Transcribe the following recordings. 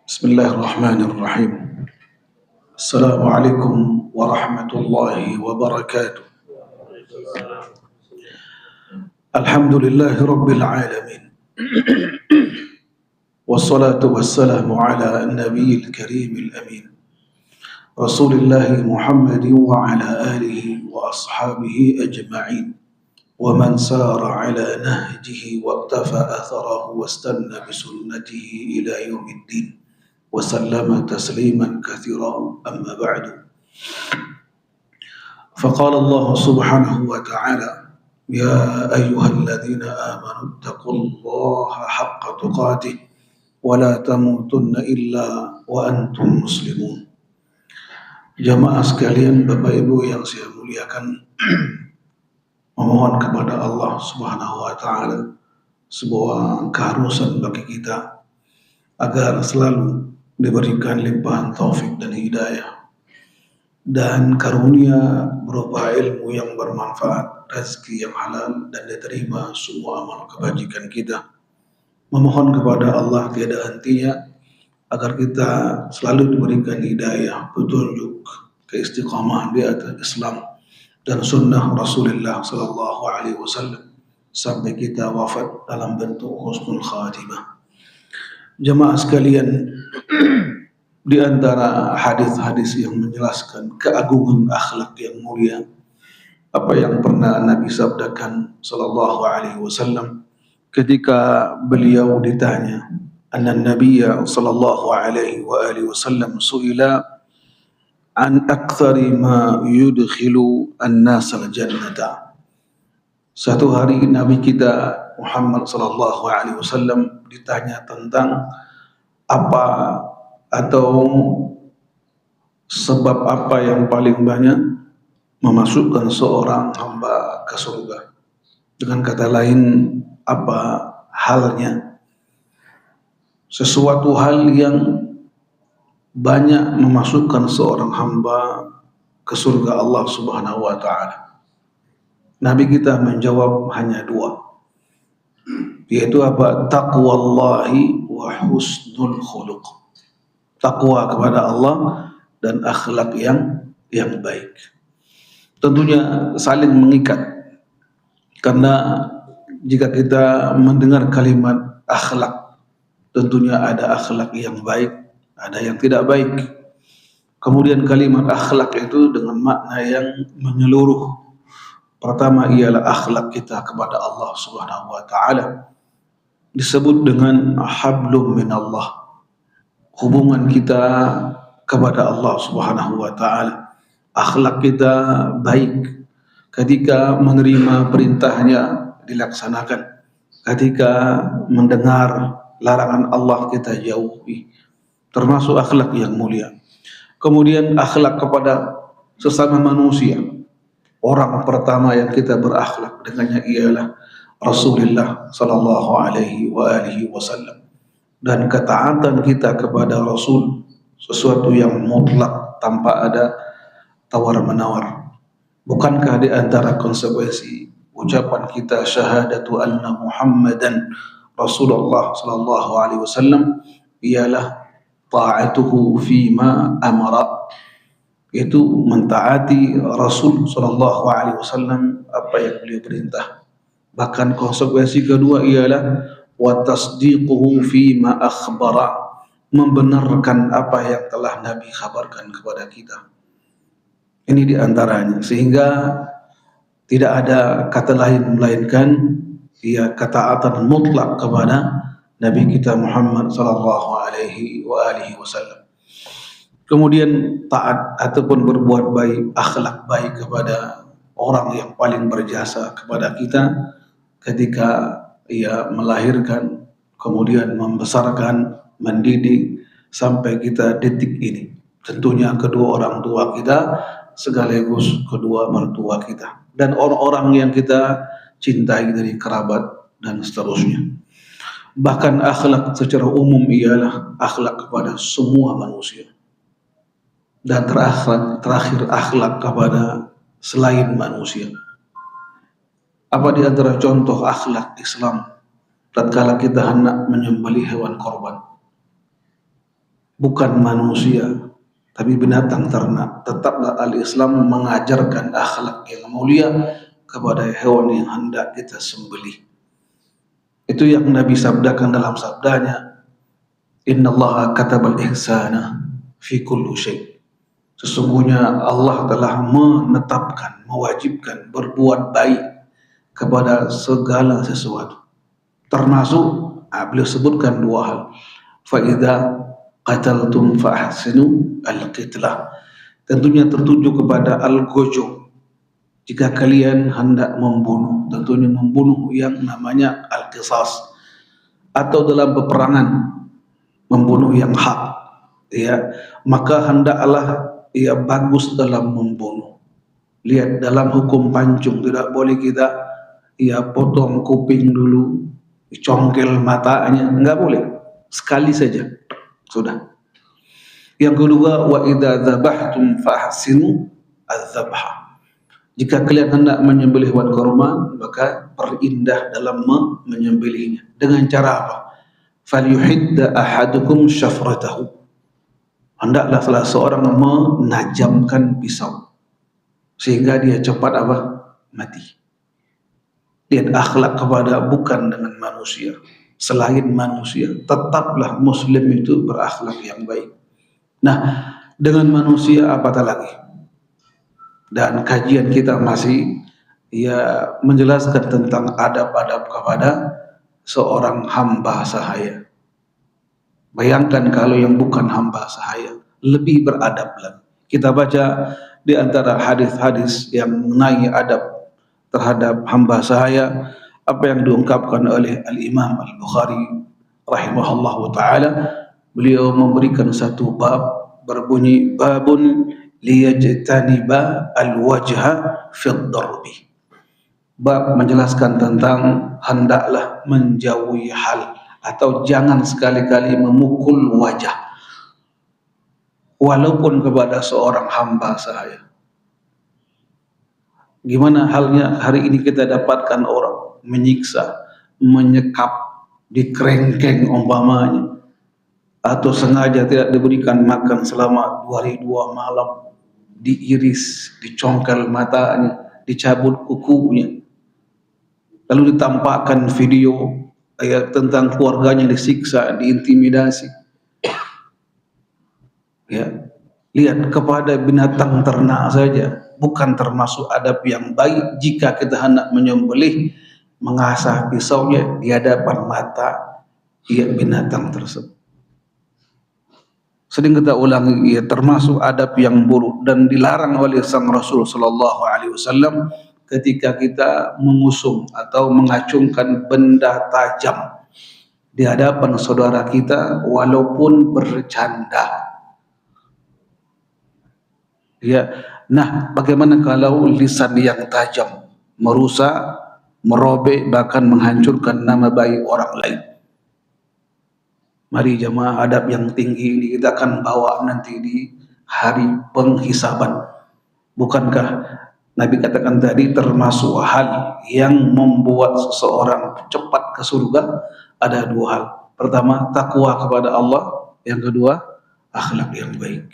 Bismillahirrahmanirrahim. Assalamualaikum warahmatullahi wabarakatuh. Alhamdulillahi rabbil alamin. Wassalatu wassalamu ala nabiyil karimil amin. Rasulillah Muhammad wa ala alihi wa ashabihi ajma'in. Wa man sara ala nahjihi wa iqtafa atharahu wastanna bisunnatihi ila yaumiddin. Wa sallama tasliman katsiran amma ba'du. Faqala Allah subhanahu wa ta'ala ya ayyuhalladzina amanu taqullaha haqqa tuqatih wa la tamutunna illa wa antum muslimun. Jamaah sekalian, Bapak Ibu yang saya muliakan, memohon kepada Allah Subhanahu wa taala sebuah keharusan bagi kita agar selalu diberikan limpahan taufik dan hidayah dan karunia berupa ilmu yang bermanfaat, rezeki yang halal, dan diterima semua amal kebajikan kita. Memohon kepada Allah tiada hentinya agar kita selalu diberikan hidayah, petunjuk, keistiqamahan di atas Islam dan sunnah Rasulullah sallallahu alaihi wasallam sampai kita wafat dalam bentuk husnul khatimah. Jemaah sekalian, di antara hadis-hadis yang menjelaskan keagungan akhlak yang mulia, apa yang pernah Nabi sabdakan sallallahu alaihi wasallam ketika beliau ditanya, anna Nabiyya sallallahu alaihi wa alihi wasallam su'ila an aktsari ma yudkhilu an-nas al-jannata. Satu hari Nabi kita Muhammad sallallahu alaihi wasallam ditanya tentang apa atau sebab apa yang paling banyak memasukkan seorang hamba ke surga. Dengan kata lain, apa halnya? Sesuatu hal yang banyak memasukkan seorang hamba ke surga Allah Subhanahu wa taala. Nabi kita menjawab hanya dua, yaitu apa? Taqwallahi wa husnul khuluq. Takwa kepada Allah dan akhlak yang baik. Tentunya saling mengikat, karena jika kita mendengar kalimat akhlak, tentunya ada akhlak yang baik, ada yang tidak baik. Kemudian kalimat akhlak itu dengan makna yang menyeluruh. Pertama ialah akhlak kita kepada Allah Subhanahu wa taala. Disebut dengan hablum minallah. Hubungan kita kepada Allah Subhanahu wa taala. Akhlak kita baik ketika menerima perintahnya dilaksanakan. Ketika mendengar larangan Allah kita jauhi. Termasuk akhlak yang mulia. Kemudian akhlak kepada sesama manusia. Orang pertama yang kita berakhlak dengannya ialah Rasulullah sallallahu alaihi wa alihi wasallam. Dan ketaatan kita kepada Rasul sesuatu yang mutlak tanpa ada tawar-menawar. Bukankah di antara konsekuensi ucapan kita syahadatu anna Muhammadan Rasulullah sallallahu alaihi wasallam ialah ta'atuhu fima amara, yaitu mentaati Rasul sallallahu alaihi wasallam apa yang beliau perintah. Bahkan konsekuensi kedua ialah wa tasdiquhu fima akhbara, membenarkan apa yang telah Nabi kabarkan kepada kita. Ini di antaranya, sehingga tidak ada kata lain melainkan ia ketaatan mutlak kepada Nabi kita Muhammad sallallahu alaihi wa alihi wasallam. Kemudian taat ataupun berbuat baik, akhlak baik kepada orang yang paling berjasa kepada kita ketika ia melahirkan, kemudian membesarkan, mendidik sampai kita detik ini. Tentunya kedua orang tua kita sekaligus kedua mertua kita dan orang-orang yang kita cintai dari kerabat dan seterusnya. Bahkan akhlak secara umum ialah akhlak kepada semua manusia. Dan terakhir akhlak kepada selain manusia. Apa di antara contoh akhlak Islam tatkala kita hendak menyembelih hewan korban, bukan manusia tapi binatang ternak, tetaplah al-Islam mengajarkan akhlak yang mulia kepada hewan yang hendak kita sembelih. Itu yang Nabi sabdakan dalam sabdanya, innallaha katabal ihsana fi kulli syai'. Sesungguhnya Allah telah menetapkan, mewajibkan berbuat baik kepada segala sesuatu. Termasuk beliau sebutkan dua hal. Fa idza qataltum fa ahsinu al-qitlah. Tentunya tertuju kepada al-ghujum. Jika kalian hendak membunuh, tentunya membunuh yang namanya al-qisas, atau dalam peperangan membunuh yang hak, ya, maka hendaklah ia bagus dalam membunuh. Lihat dalam hukum pancung, tidak boleh kita potong kuping dulu, dicongkel matanya, enggak boleh, sekali saja sudah. Yang kedua, wa idza dzabhtum fahsinu adz-dzabha. Jika kalian hendak menyembelih hewan korban, maka perindah dalam menyembelihnya. Dengan cara apa? Falyuhidda ahadukum syafratahu. Hendaklah salah seorang menajamkan pisau sehingga dia cepat mati. Lihat akhlak kepada bukan dengan manusia, selain manusia, tetaplah muslim itu berakhlak yang baik. Nah, dengan manusia apatah lagi. Dan kajian kita masih menjelaskan tentang adab-adab kepada seorang hamba sahaya. Bayangkan kalau yang bukan hamba sahaya, lebih beradab lagi. Kita baca di antara hadis-hadis yang mengenai adab terhadap hamba sahaya, apa yang diungkapkan oleh Al-Imam Al-Bukhari rahimahullahu ta'ala. Beliau memberikan satu bab berbunyi babun liyajtaniba al-wajha fid darbi. Bab menjelaskan tentang hendaklah menjauhi hal atau jangan sekali-kali memukul wajah walaupun kepada seorang hamba sahaya. Gimana halnya hari ini kita dapatkan orang menyiksa, menyekap, dikerengkeng umpamanya, atau sengaja tidak diberikan makan selama 2 hari 2 malam, diiris, dicongkel matanya, dicabut kukunya, lalu ditampakkan video tentang keluarganya disiksa, diintimidasi. Ya, lihat kepada binatang ternak saja bukan termasuk adab yang baik jika kita hendak menyembelih, mengasah pisaunya di hadapan mata binatang tersebut. Sering kita ulangi, termasuk adab yang buruk dan dilarang oleh sang Rasul sallallahu alaihi wasallam ketika kita mengusung atau mengacungkan benda tajam di hadapan saudara kita walaupun bercanda. Ya, nah bagaimana kalau lisan yang tajam merusak, merobek, bahkan menghancurkan nama baik orang lain? Mari jemaah, adab yang tinggi ini kita akan bawa nanti di hari penghisaban. Bukankah Nabi katakan tadi termasuk hal yang membuat seseorang cepat ke surga? Ada 2 hal. Pertama, takwa kepada Allah. Yang kedua, akhlak yang baik.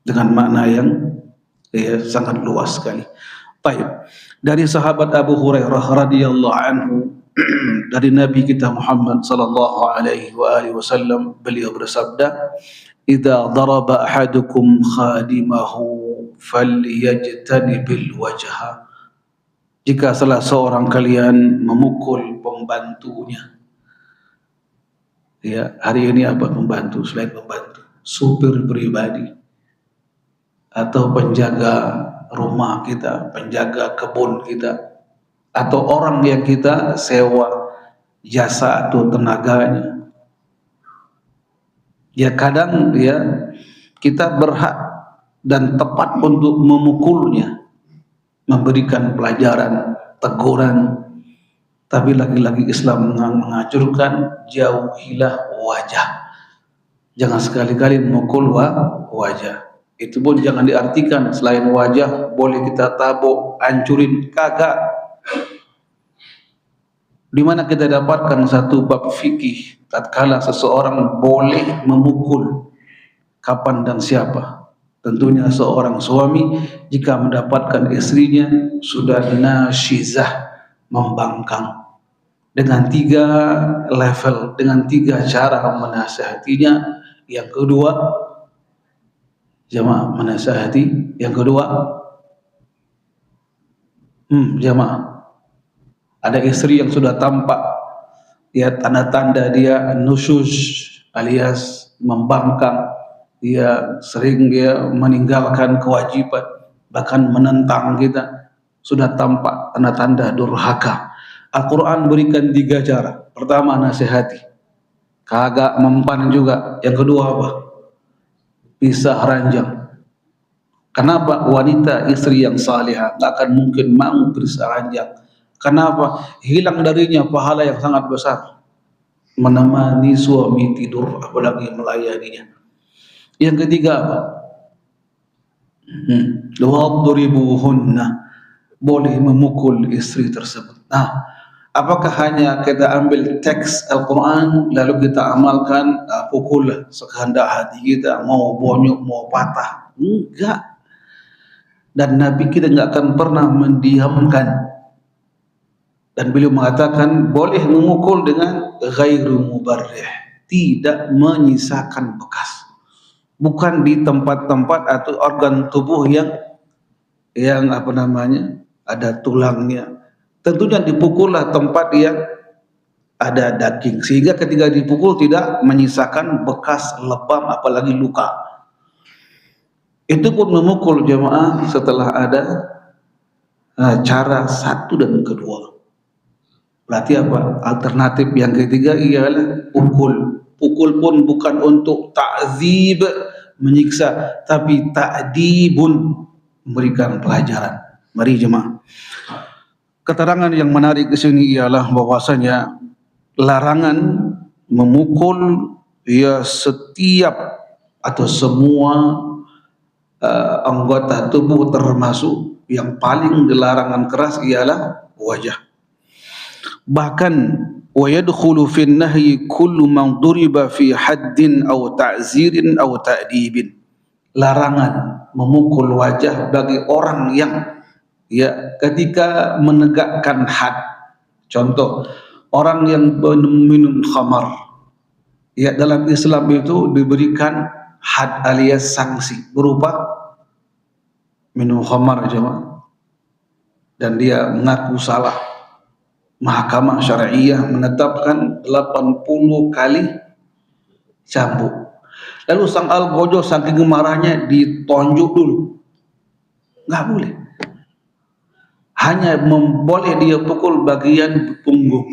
Dengan makna yang sangat luas sekali. Baik. Dari sahabat Abu Hurairah radhiyallahu anhu, dari Nabi kita Muhammad sallallahu alaihi wasallam, beliau bersabda, "Idza daraba ahadukum khadimahu falyajtanibil wajha." Jika salah seorang kalian memukul pembantunya. Ya, hari ini apa pembantu selain pembantu? Supir pribadi atau penjaga rumah kita, penjaga kebun kita, atau orang yang kita sewa jasa atau tenaganya. Ya kadang kita berhak dan tepat untuk memukulnya, memberikan pelajaran, teguran. Tapi lagi-lagi Islam menganjurkan jauhilah wajah. Jangan sekali-kali memukul wajah. Itu pun jangan diartikan selain wajah boleh kita tabuk, hancurin, kagak. di mana kita dapatkan satu bab fikih tatkala seseorang boleh memukul kapan dan siapa. Tentunya seorang suami jika mendapatkan istrinya sudah nasyizah, membangkang, dengan 3 level, dengan 3 cara menasihatinya. Yang kedua, jamaah menasihati. Yang kedua, jamaah, ada istri yang sudah tampak ya tanda-tanda dia nusyuz alias membangkang, dia sering meninggalkan kewajiban, bahkan menentang kita, sudah tampak tanda-tanda durhaka. Al-Quran berikan 3 cara. Pertama, nasihati, kagak mempan juga. Yang kedua apa? Pisah ranjang. Kenapa? Wanita istri yang salihah tak akan mungkin mau pisah ranjang. Kenapa? Hilang darinya pahala yang sangat besar, menemani suami tidur apalagi melayaninya. Yang ketiga apa? Wadribuhunna, boleh memukul istri tersebut. Nah, apakah hanya kita ambil teks Al-Quran lalu kita amalkan, pukul sekehendak hati kita, mau bonyok mau patah? Enggak. Dan Nabi kita enggak akan pernah mendiamkan. Dan beliau mengatakan boleh memukul dengan ghairu mubarrih, tidak menyisakan bekas. Bukan di tempat-tempat atau organ tubuh yang ada tulangnya. Tentunya dipukullah tempat yang ada daging, sehingga ketika dipukul tidak menyisakan bekas lebam apalagi luka. Itu pun memukul jemaah setelah ada cara 1 dan kedua. Berarti apa? Alternatif yang ketiga ialah pukul. Pukul pun bukan untuk ta'zib, menyiksa, tapi ta'dibun, memberikan pelajaran. Mari jemaah. Keterangan yang menarik di sini ialah bahwasanya larangan memukul setiap atau semua anggota tubuh, termasuk yang paling dilarangan keras ialah wajah. Bahkan wa yadkhulu fi an-nahyi kullu man duriba fi haddin aw ta'zirin aw ta'dibin. Larangan memukul wajah bagi orang yang ketika menegakkan had. Contoh, orang yang minum khamar, dalam Islam itu diberikan had alias sanksi berupa minum khamar jemaah, dan dia mengaku salah. Mahkamah Syariah menetapkan 80 kali cambuk. Lalu sang algojo saking marahnya ditonjuk dulu. Nggak boleh. Hanya boleh dia pukul bagian punggung.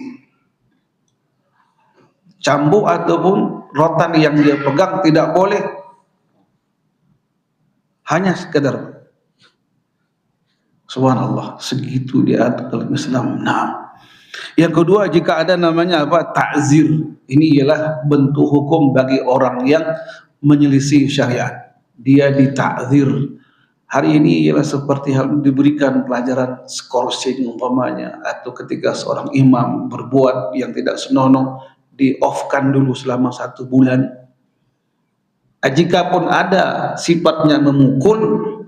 Cambuk ataupun rotan yang dia pegang tidak boleh. Hanya sekedar. Subhanallah, segitu diatur dalam Islam. Nah, yang kedua, jika ada namanya ta'zir. Ini ialah bentuk hukum bagi orang yang menyelisih syariat. Dia dita'zir. Hari ini ialah seperti hal diberikan pelajaran skorsing umpamanya, atau ketika seorang imam berbuat yang tidak senonoh, di-off-kan dulu selama 1 bulan. Jikapun ada sifatnya memukul,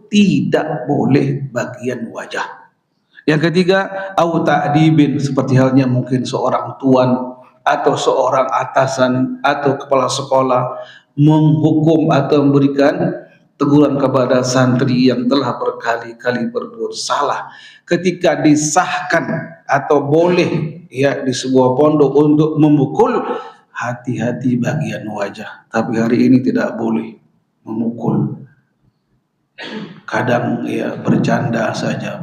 tidak boleh bagian wajah. Yang ketiga, au ta'dibin, seperti halnya mungkin seorang tuan atau seorang atasan atau kepala sekolah menghukum atau memberikan teguran kepada santri yang telah berkali-kali berbuat salah. Ketika disahkan atau boleh di sebuah pondok untuk memukul, hati-hati bagian wajah. Tapi hari ini tidak boleh memukul. Kadang bercanda saja,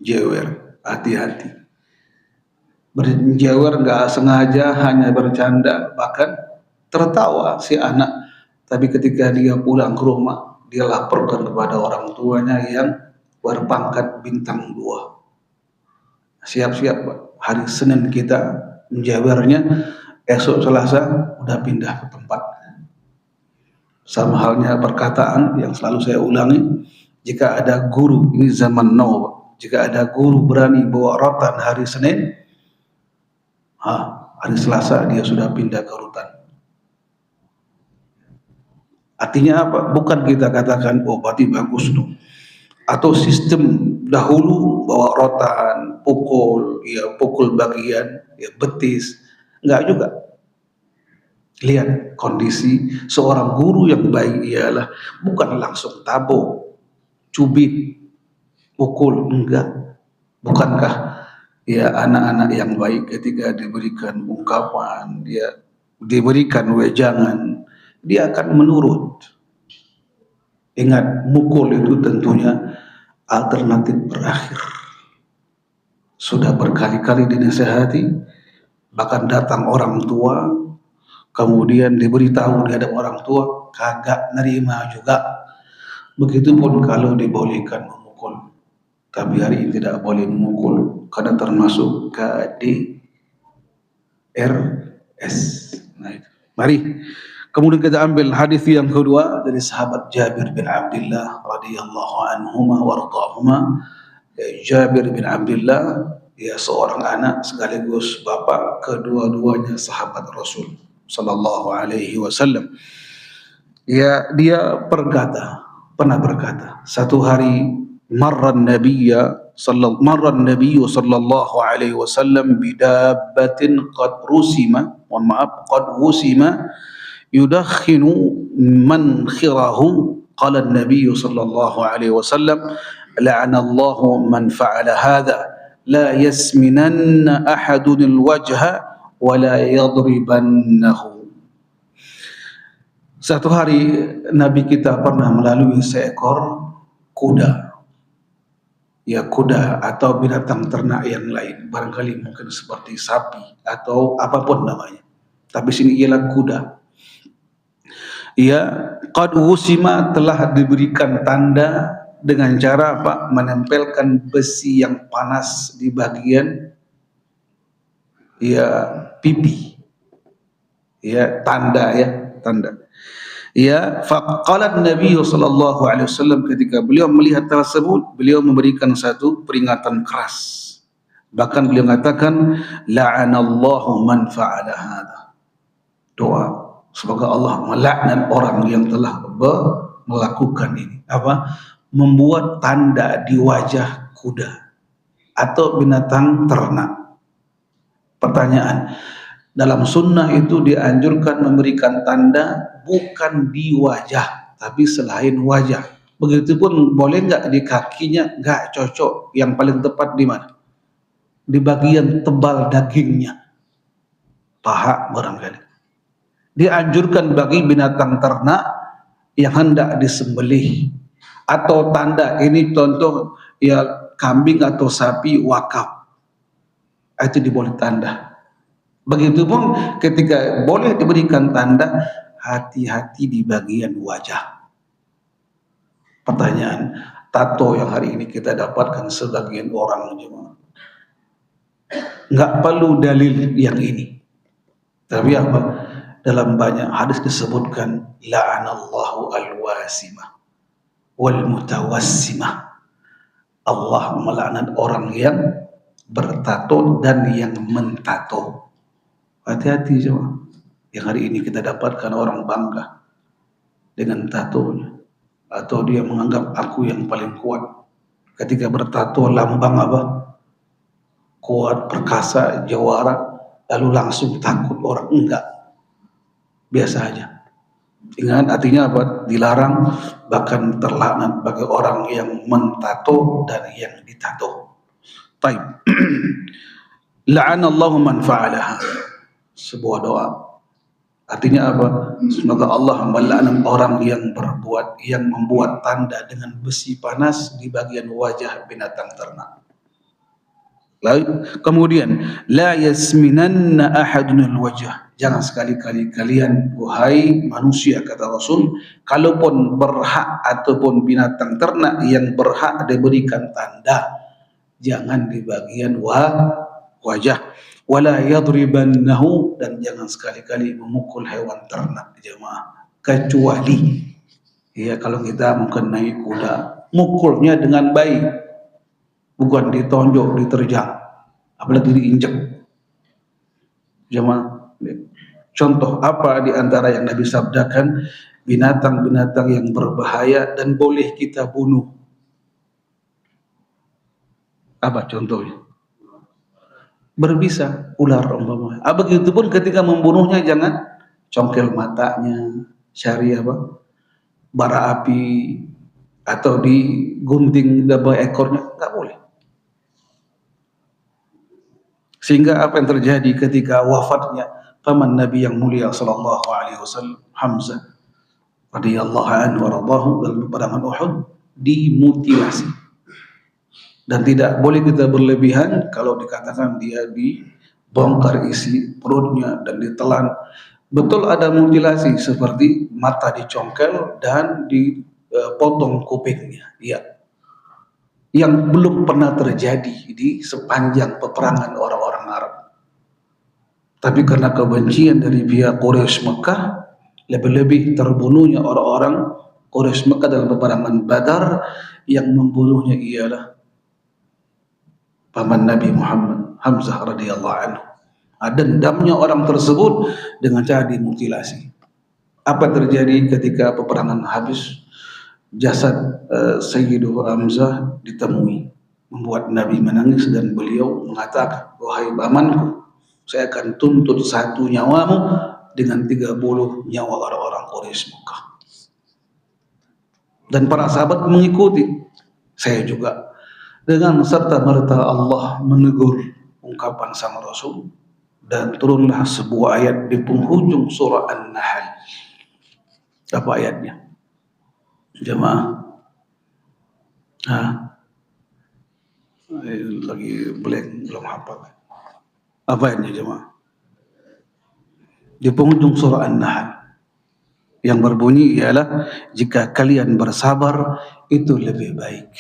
jewer, hati-hati. Berjewer nggak sengaja, hanya bercanda, bahkan tertawa si anak, tapi ketika dia pulang ke rumah, dia laporkan kepada orang tuanya yang berpangkat bintang 2. Siap-siap, hari Senin kita menjewernya, esok Selasa udah pindah ke tempat. Sama halnya perkataan yang selalu saya ulangi, jika ada guru, ini zaman now, Jika ada guru berani bawa rotan hari Senin, hari Selasa dia sudah pindah ke rutan. Artinya apa? Bukan kita katakan, oh berarti bagus dong. Atau sistem dahulu bawa rotan, pukul bagian, ya betis. Enggak juga. Lihat kondisi seorang guru yang baik ialah bukan langsung tabok, cubit, pukul, enggak. Bukankah ya anak-anak yang baik ketika diberikan ungkapan, dia diberikan wejangan, dia akan menurut. Ingat, mukul itu tentunya alternatif berakhir. Sudah berkali-kali dinasihati, bahkan datang orang tua, kemudian diberitahu di hadapan orang tua, kagak nerima juga. Begitupun kalau dibolehkan memukul. Tapi hari ini tidak boleh memukul karena termasuk KDRS. Nah, mari kemudian kita ambil hadis yang kedua dari sahabat Jabir bin Abdullah radhiyallahu anhuma wardahuma. Jabir bin Abdullah, dia seorang anak sekaligus bapak, kedua-duanya sahabat Rasul sallallahu alaihi wasallam. Ya, dia pernah berkata, satu hari marra an-nabiy sallallahu alaihi wasallam bidabbatin qad wusima yudakhinu mankhirahu. Qala an-nabiy sallallahu alaihi wasallam la'ana Allahu man fa'ala hadha la yasminanna ahadun al-wajha wa la yadribannahu. Satu hari Nabi kita pernah melalui seekor kuda. Ya, kuda atau binatang ternak yang lain, barangkali mungkin seperti sapi atau apapun namanya. Tapi sini ialah kuda. Ya, qad wusima, telah diberikan tanda dengan cara apa? Menempelkan besi yang panas di bagian pipi. Ya, tanda. Ya, faqala Nabi sallallahu alaihi wasallam, ketika beliau melihat tersebut, beliau memberikan satu peringatan keras. Bahkan beliau mengatakan, la'anallahu man fa'ala hadha. Doa, semoga Allah melaknat orang yang telah melakukan ini. Apa? Membuat tanda di wajah kuda atau binatang ternak. Pertanyaan, dalam sunnah itu dianjurkan memberikan tanda bukan di wajah, tapi selain wajah. Begitupun boleh nggak di kakinya? Nggak cocok. Yang paling tepat di mana? Di bagian tebal dagingnya, paha barangkali. Dianjurkan bagi binatang ternak yang hendak disembelih, atau tanda ini contoh ya kambing atau sapi wakaf, itu diboleh tanda. Begitupun ketika boleh diberikan tanda, hati-hati di bagian wajah. Pertanyaan, tato yang hari ini kita dapatkan sebagian orang nggak perlu dalil yang ini. Tapi apa? Dalam banyak hadis disebutkan la'anallahu al-wasimah wal mutawassimah. Allah melaknat orang yang bertato dan yang mentato. Hati-hati semua. Yang hari ini kita dapatkan orang bangga dengan tatonya, atau dia menganggap aku yang paling kuat. Ketika bertato lambang apa? Kuat, perkasa, jawara, lalu langsung takut orang. Enggak, biasa aja. Ingat, artinya apa? Dilarang, bahkan terlaknat bagi orang yang mentato dan yang ditato. Baik. La'anallahu man fa'alaha. Sebuah doa. Artinya apa? Semoga Allah melaknat orang yang membuat tanda dengan besi panas di bagian wajah binatang ternak. Lalu kemudian, la yasminanna ahadun al-wajh. Jangan sekali-kali kalian, wahai manusia, kata Rasul, kalaupun berhak ataupun binatang ternak yang berhak diberikan tanda, jangan di bagian wajah. Wala yadribannahu, dan jangan sekali-kali memukul hewan ternak, jemaah. Kecuali ya kalau kita mungkin naik kuda, mukulnya dengan baik. bukan ditonjok, diterjang, apalagi diinjak. Jemaah, contoh apa di antara yang Nabi sabdakan? Binatang-binatang yang berbahaya dan boleh kita bunuh. Apa contohnya? Berbisa, ular umpamanya. Begitu pun ketika membunuhnya jangan congkel matanya, cari bara api, atau digunting daba ekornya, nggak boleh. Sehingga apa yang terjadi ketika wafatnya paman Nabi yang mulia sallallahu alaihi wasallam, Hamzah radhiyallahu anhu wa radahu, dalam peperangan Uhud dimutilasi. Dan tidak boleh kita berlebihan kalau dikatakan dia dibongkar isi perutnya dan ditelan. Betul ada mutilasi seperti mata dicongkel dan dipotong kupingnya. Ya. Yang belum pernah terjadi di sepanjang peperangan orang-orang Arab. Tapi karena kebencian dari pihak Quraisy Mekah, lebih-lebih terbunuhnya orang-orang Quraisy Mekah dalam peperangan Badar, yang membunuhnya ialah paman Nabi Muhammad, Hamzah radhiyallahu anhu. Dendamnya orang tersebut dengan cara dimutilasi. Apa terjadi ketika peperangan habis? Jasad Sayyidu Hamzah ditemui, membuat Nabi menangis dan beliau mengatakan, wahai pamanku, saya akan tuntut satu nyawamu dengan 30 nyawa orang-orang Quraisy Mekah. Dan para sahabat mengikuti. Saya juga. Dengan serta merta Allah menegur ungkapan sang Rasul, dan turunlah sebuah ayat di penghujung surah An-Nahl. Apa ayatnya? Jemaah, lagi blank, belum hafal. Apa ayatnya jemaah? Di penghujung surah An-Nahl yang berbunyi ialah, jika kalian bersabar itu lebih baik.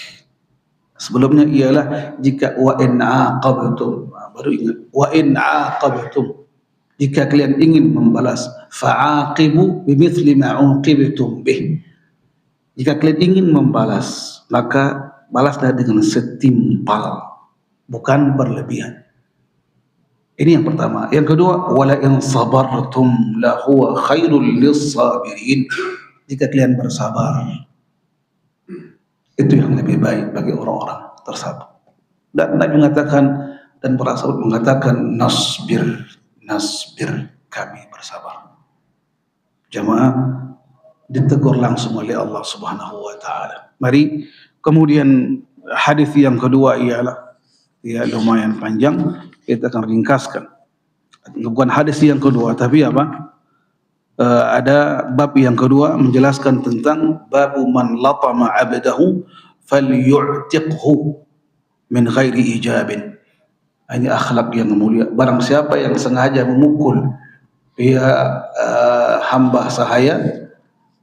Sebelumnya ialah jika wa in aqabtum, baru ingat wa in aqabtum, jika kalian ingin membalas, fa'aqibu bimithli ma uqibtum bih, jika kalian ingin membalas maka balaslah dengan setimpal, bukan berlebihan. Ini yang pertama. Yang kedua, wala in sabartum la huwa khairul lis-sabirin, jika kalian bersabar itu yang lebih baik bagi orang-orang tersebut. Dan Nabi mengatakan, dan para sahabat mengatakan, nasbir, kami bersabar. Jamaah ditegur langsung oleh Allah Subhanahu wa taala. Mari kemudian hadis yang kedua ialah, ya lumayan panjang, kita akan ringkaskan. Bukan hadis yang kedua, tapi ada bab yang kedua menjelaskan tentang babu man latama abdahu falyu'tiqhu min ghairi ijabin. Ini akhlak yang mulia. Barang siapa yang sengaja memukul hamba sahaya,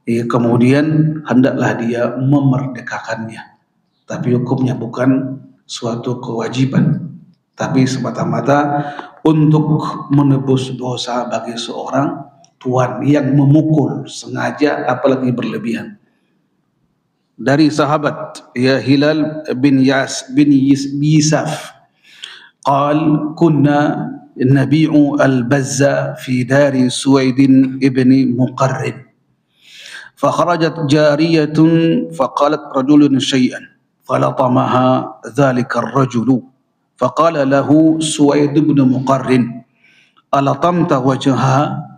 kemudian hendaklah dia memerdekakannya. Tapi hukumnya bukan suatu kewajiban, tapi semata-mata untuk menebus dosa bagi seorang tuan yang memukul sengaja, apalagi berlebihan. Dari sahabat Hilal bin Yisaf, qal kunna nabi'u al-bazza fi dari Suwaid ibn Muqarrin, fakharajat jariyatun faqalat rajulun syai'an falatamaha dhalika ar-rajulu faqala lahu Suwaid ibn Muqarrin, alatamta wajhaha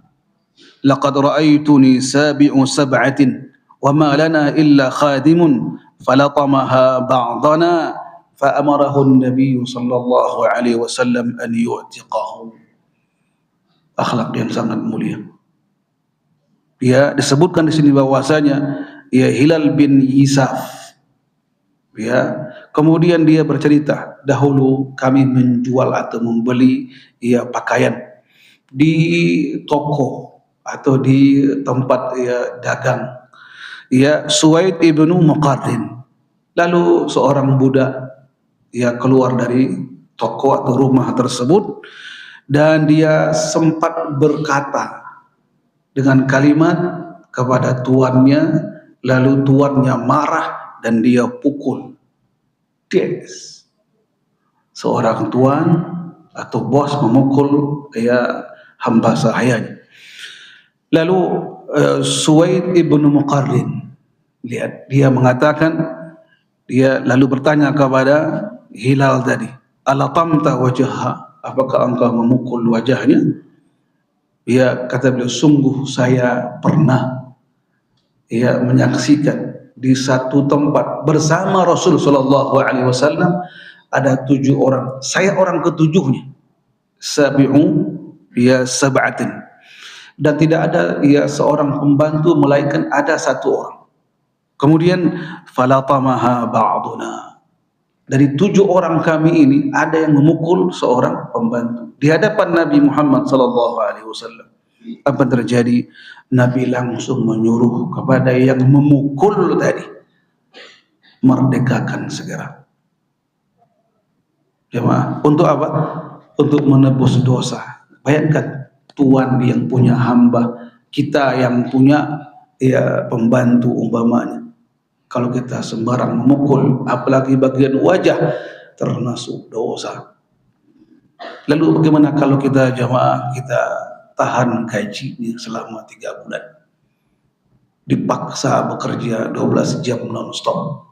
laqad ra'aituni sabi'u sab'atin wa ma lana illa khadimun falatamaha ba'dana fa'amarahu an-nabiy sallallahu alaihi wasallam an yu'tiqahu. Akhlak yang sangat mulia. Ya, disebutkan di sini bahwasanya Hilal bin Yisaf, kemudian dia bercerita, dahulu kami menjual atau membeli pakaian di toko atau di tempat dagang Suwaid ibnu Muqarrin. Lalu seorang budak keluar dari toko atau rumah tersebut, dan dia sempat berkata dengan kalimat kepada tuannya, lalu tuannya marah dan dia pukul. Yes. seorang tuan atau bos memukul hamba sahayanya. Lalu Suwaid ibnu Muqarrin, lihat, dia mengatakan, dia lalu bertanya kepada Hilal tadi, alatamta wajahha, apakah engkau memukul wajahnya? Dia kata beliau, sungguh saya pernah menyaksikan di satu tempat bersama Rasul sallallahu alaihi wasallam ada 7 orang, saya orang ketujuhnya. Sab'atin, dan tidak ada seorang pembantu melainkan ada 1 orang. Kemudian falatamaha ba'duna, dari 7 orang kami ini ada yang memukul seorang pembantu di hadapan Nabi Muhammad sallallahu alaihi wasallam. Apa terjadi? Nabi langsung menyuruh kepada yang memukul tadi, merdekakan segera. Jemaah, untuk apa? Untuk menebus dosa. Bayangkan, tuan yang punya hamba, kita yang punya pembantu umpamanya. Kalau kita sembarang memukul, apalagi bagian wajah, termasuk dosa. Lalu bagaimana kalau kita jamaah, kita tahan gajinya selama 3 bulan, dipaksa bekerja 12 jam non-stop,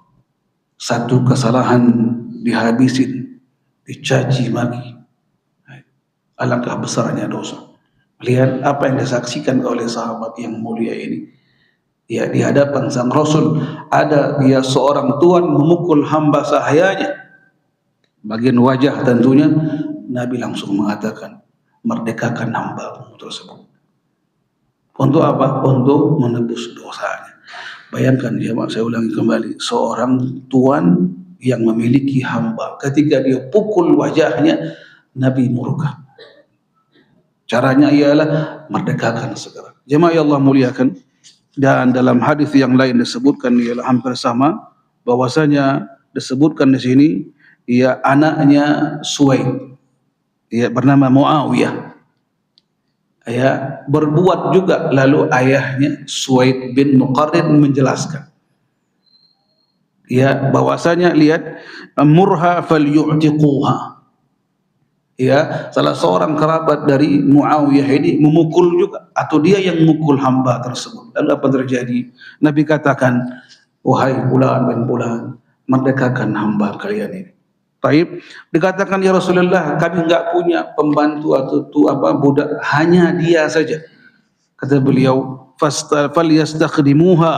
satu kesalahan dihabisin, dicaci maki, alangkah besarnya dosa. Lihat apa yang disaksikan oleh sahabat yang mulia ini. Di hadapan sang Rasul ada seorang tuan memukul hamba sahayanya, bagian wajah tentunya. Nabi langsung mengatakan, merdekakan hamba tersebut. Untuk apa? Untuk menebus dosanya. Bayangkan jemaah, saya ulangi kembali, seorang tuan yang memiliki hamba, ketika dia pukul wajahnya, Nabi murka. Caranya ialah merdekakan segera. Jemaah yang Allah muliakan, dan dalam hadis yang lain disebutkan ialah hampir sama, bahwasanya disebutkan di sini anaknya Suwaid bernama Muawiyah berbuat juga, lalu ayahnya Suwaid bin Muqarrin menjelaskan bahwasanya, lihat, murha falyu'tiquha, salah seorang kerabat dari Muawiyah ini memukul juga, atau dia yang memukul hamba tersebut. Lalu apa terjadi? Nabi katakan, wahai fulan bin fulan, merdekakan hamba kalian ini. Taib, dikatakan, ya Rasulullah, kami enggak punya pembantu atau budak, hanya dia saja. Kata beliau, falyastakhdimuha,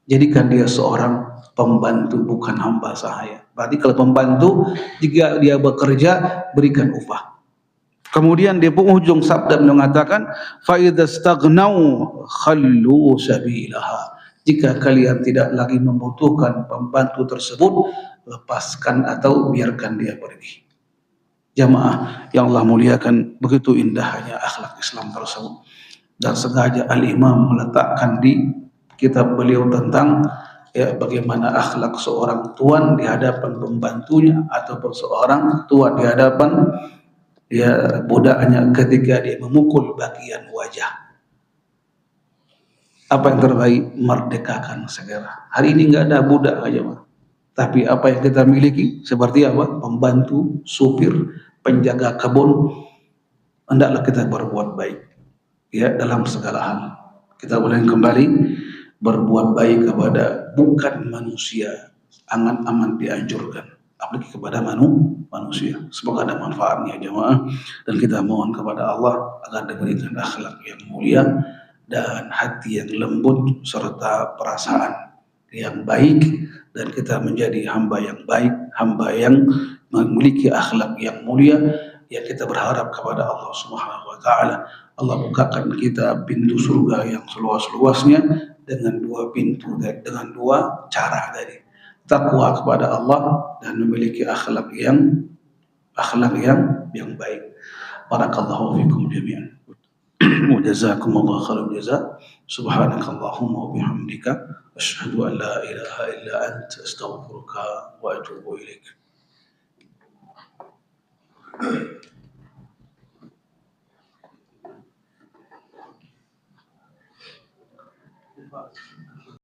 jadikan dia seorang pembantu, bukan hamba sahaya. Berarti kalau pembantu, jika dia bekerja, berikan upah. Kemudian di penghujung sabda mengatakan, fa idza staghnau khallu sabilaha, jika kalian tidak lagi membutuhkan pembantu tersebut, lepaskan atau biarkan dia pergi. Jamaah yang Allah muliakan, begitu indahnya akhlak Islam tersebut. Dan sengaja Al-Imam meletakkan di kitab beliau tentang bagaimana akhlak seorang tuan di hadapan pembantunya, ataupun seorang tuan di hadapan budaknya ketika dia memukul bagian wajah. Apa yang terbaik? Merdekakan segera. Hari ini enggak ada budak aja, tapi apa yang kita miliki seperti apa? Pembantu, supir, penjaga kebun. Hendaklah kita berbuat baik dalam segala hal. Kita ulangi kembali, berbuat baik kepada bukan manusia aman dianjurkan, apalagi kepada manusia. Semoga ada manfaatnya jemaah, dan kita mohon kepada Allah agar diberikan akhlak yang mulia dan hati yang lembut serta perasaan yang baik, dan kita menjadi hamba yang baik, hamba yang memiliki akhlak yang mulia, yang kita berharap kepada Allah Subhanahu wa taala. Allah bukakan kita pintu surga yang seluas-luasnya dengan 2 pintu, dengan 2 cara tadi. Takwa kepada Allah dan memiliki akhlak yang baik. Barakallahu fikum jami'an. Wa jazakumullahu khairal jazaa. Subhanakallahumma wa bihamdika asyhadu an la ilaha illa anta astaghfiruka wa atubu ilaik.